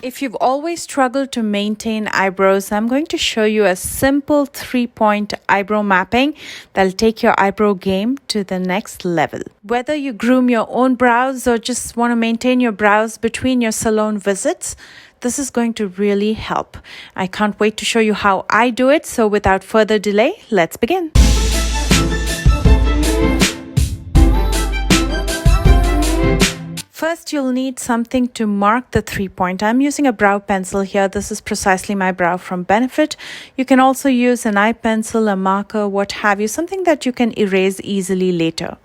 If you've always struggled to maintain eyebrows, I'm going to show you a simple 3-point eyebrow mapping that'll take your eyebrow game to the next level. Whether you groom your own brows or just want to maintain your brows between your salon visits, this is going to really help. I can't wait to show you how I do it. So without further delay, let's begin. First, you'll need something to mark the 3-point. I'm using a brow pencil here. This is precisely my brow from Benefit. You can also use an eye pencil, a marker, what have you, something that you can erase easily later.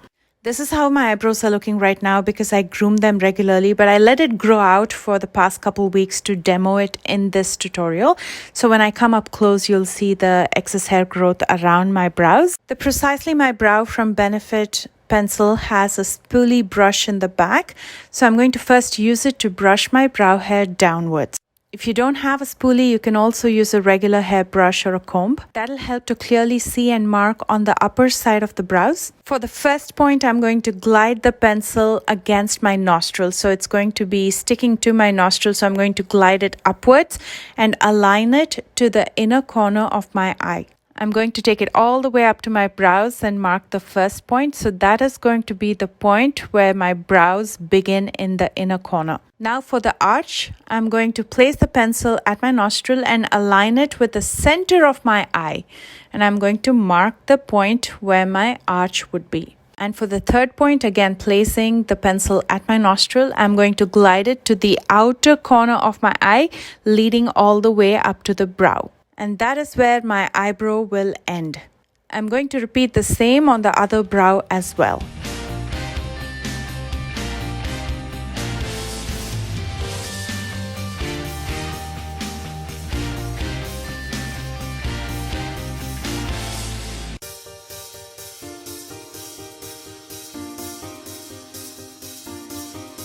This is how my eyebrows are looking right now because I groom them regularly, but I let it grow out for the past couple weeks to demo it in this tutorial. So when I come up close, you'll see the excess hair growth around my brows. The Precisely My Brow from Benefit pencil has a spoolie brush in the back. So I'm going to first use it to brush my brow hair downwards. If you don't have a spoolie, you can also use a regular hairbrush or a comb. That'll help to clearly see and mark on the upper side of the brows. For the first point, I'm going to glide the pencil against my nostril. So it's going to be sticking to my nostril. So I'm going to glide it upwards and align it to the inner corner of my eye. I'm going to take it all the way up to my brows and mark the first point. So that is going to be the point where my brows begin in the inner corner. Now for the arch, I'm going to place the pencil at my nostril and align it with the center of my eye. And I'm going to mark the point where my arch would be. And for the third point, again, placing the pencil at my nostril, I'm going to glide it to the outer corner of my eye, leading all the way up to the brow. And that is where my eyebrow will end. I'm going to repeat the same on the other brow as well.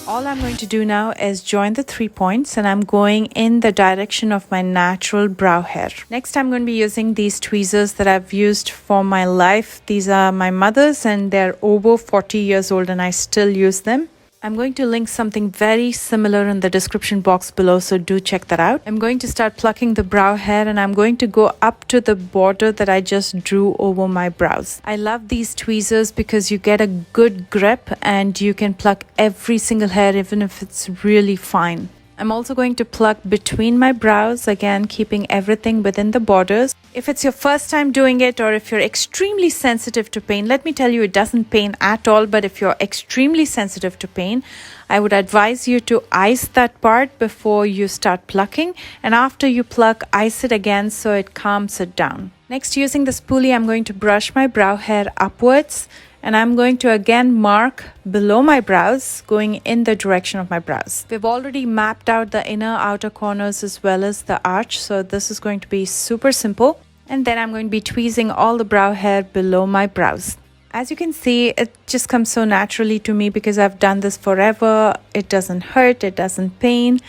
All I'm going to do now is join the 3 points, and I'm going in the direction of my natural brow hair. Next, I'm going to be using these tweezers that I've used for my life. These are my mother's and they're over 40 years old and I still use them. I'm going to link something very similar in the description box below, so do check that out. I'm going to start plucking the brow hair and I'm going to go up to the border that I just drew over my brows. I love these tweezers because you get a good grip and you can pluck every single hair even if it's really fine. I'm also going to pluck between my brows, again keeping everything within the borders. If it's your first time doing it or if you're extremely sensitive to pain, let me tell you it doesn't pain at all, but if you're extremely sensitive to pain, I would advise you to ice that part before you start plucking, and after you pluck, ice it again so it calms it down. Next, using the spoolie, I'm going to brush my brow hair upwards. And I'm going to again mark below my brows, going in the direction of my brows. We've already mapped out the inner outer corners as well as the arch. So this is going to be super simple. And then I'm going to be tweezing all the brow hair below my brows. As you can see, it just comes so naturally to me because I've done this forever. It doesn't hurt, it doesn't pain.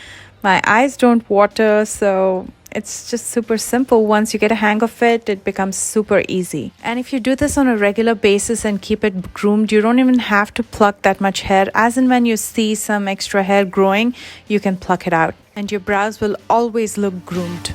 My eyes don't water, so it's just super simple. Once you get a hang of it, it becomes super easy. And if you do this on a regular basis and keep it groomed, you don't even have to pluck that much hair. As in when you see some extra hair growing, you can pluck it out. And your brows will always look groomed.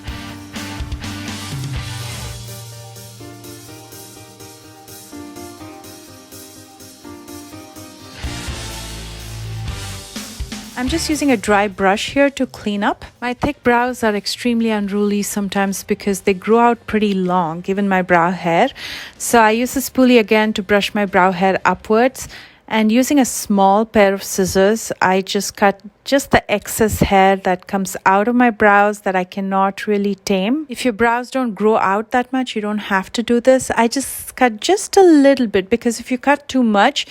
I'm just using a dry brush here to clean up. My thick brows are extremely unruly sometimes because they grow out pretty long given my brow hair. So I use the spoolie again to brush my brow hair upwards, and using a small pair of scissors, I just cut just the excess hair that comes out of my brows that I cannot really tame. If your brows don't grow out that much, you don't have to do this. I just cut just a little bit because if you cut too much,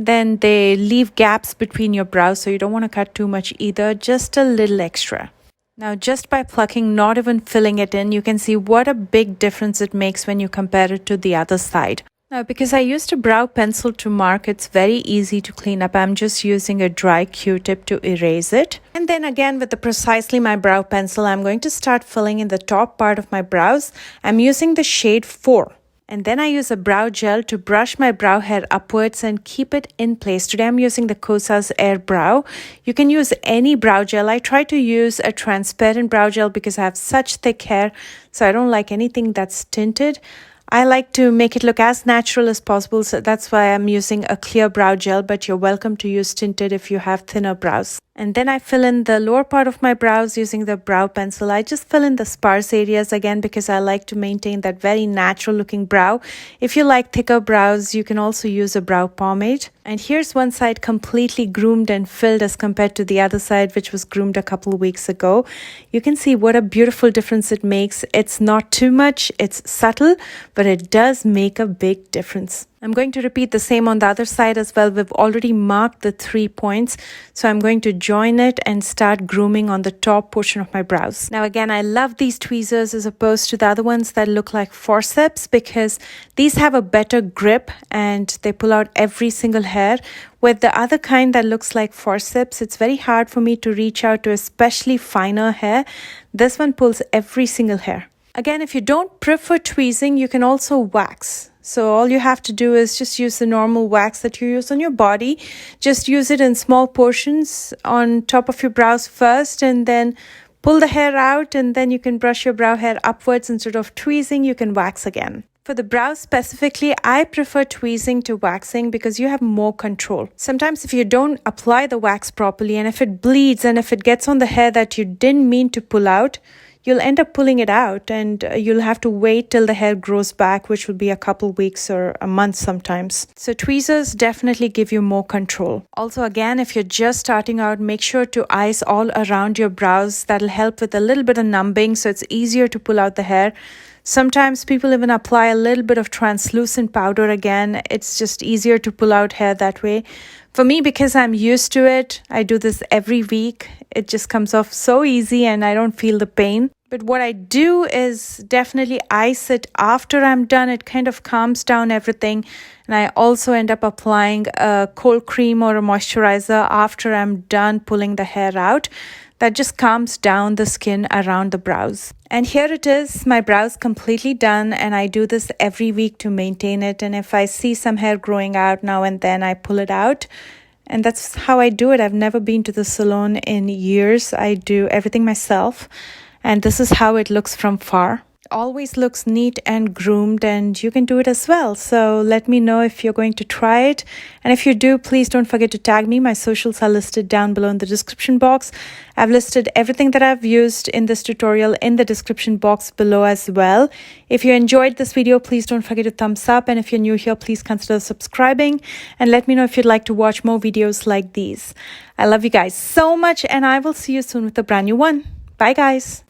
then they leave gaps between your brows, so you don't want to cut too much either, just a little extra. Now, just by plucking, not even filling it in, you can see what a big difference it makes when you compare it to the other side. Now, because I used a brow pencil to mark, it's very easy to clean up. I'm just using a dry Q-tip to erase it. And then again, with the Precisely My Brow pencil, I'm going to start filling in the top part of my brows. I'm using the shade 4. And then I use a brow gel to brush my brow hair upwards and keep it in place. Today I'm using the Kosa's Eyebrow. You can use any brow gel. I try to use a transparent brow gel because I have such thick hair, so I don't like anything that's tinted. I like to make it look as natural as possible, so that's why I'm using a clear brow gel, but you're welcome to use tinted if you have thinner brows. And then I fill in the lower part of my brows using the brow pencil. I just fill in the sparse areas again because I like to maintain that very natural looking brow. If you like thicker brows, you can also use a brow pomade. And here's one side completely groomed and filled as compared to the other side, which was groomed a couple of weeks ago. You can see what a beautiful difference it makes. It's not too much, it's subtle, but it does make a big difference. I'm going to repeat the same on the other side as well. We've already marked the 3 points, so I'm going to join it and start grooming on the top portion of my brows. Now again, I love these tweezers as opposed to the other ones that look like forceps because these have a better grip and they pull out every single hair. With the other kind that looks like forceps, it's very hard for me to reach out to especially finer hair. This one pulls every single hair. Again, if you don't prefer tweezing, you can also wax. So all you have to do is just use the normal wax that you use on your body. Just use it in small portions on top of your brows first and then pull the hair out, and then you can brush your brow hair upwards. Instead of tweezing, you can wax again. For the brows specifically, I prefer tweezing to waxing because you have more control. Sometimes if you don't apply the wax properly and if it bleeds and if it gets on the hair that you didn't mean to pull out, you'll end up pulling it out and you'll have to wait till the hair grows back, which will be a couple weeks or a month sometimes. So tweezers definitely give you more control. Also, again, if you're just starting out, make sure to ice all around your brows. That'll help with a little bit of numbing so it's easier to pull out the hair. Sometimes people even apply a little bit of translucent powder again. It's just easier to pull out hair that way. For me, because I'm used to it, I do this every week. It just comes off so easy and I don't feel the pain. But what I do is definitely ice it after I'm done. It kind of calms down everything. And I also end up applying a cold cream or a moisturizer after I'm done pulling the hair out. That just calms down the skin around the brows. And here it is, my brows completely done, and I do this every week to maintain it. And if I see some hair growing out now and then, I pull it out. And that's how I do it. I've never been to the salon in years. I do everything myself. And this is how it looks from far. Always looks neat and groomed, and you can do it as well. So let me know if you're going to try it, and if you do, please don't forget to tag me. My socials are listed down below in the description box. I've listed everything that I've used in this tutorial in the description box below as well. If you enjoyed this video, please don't forget to thumbs up, and if you're new here, please consider subscribing and let me know if you'd like to watch more videos like these. I love you guys so much, and I will see you soon with a brand new one. Bye guys.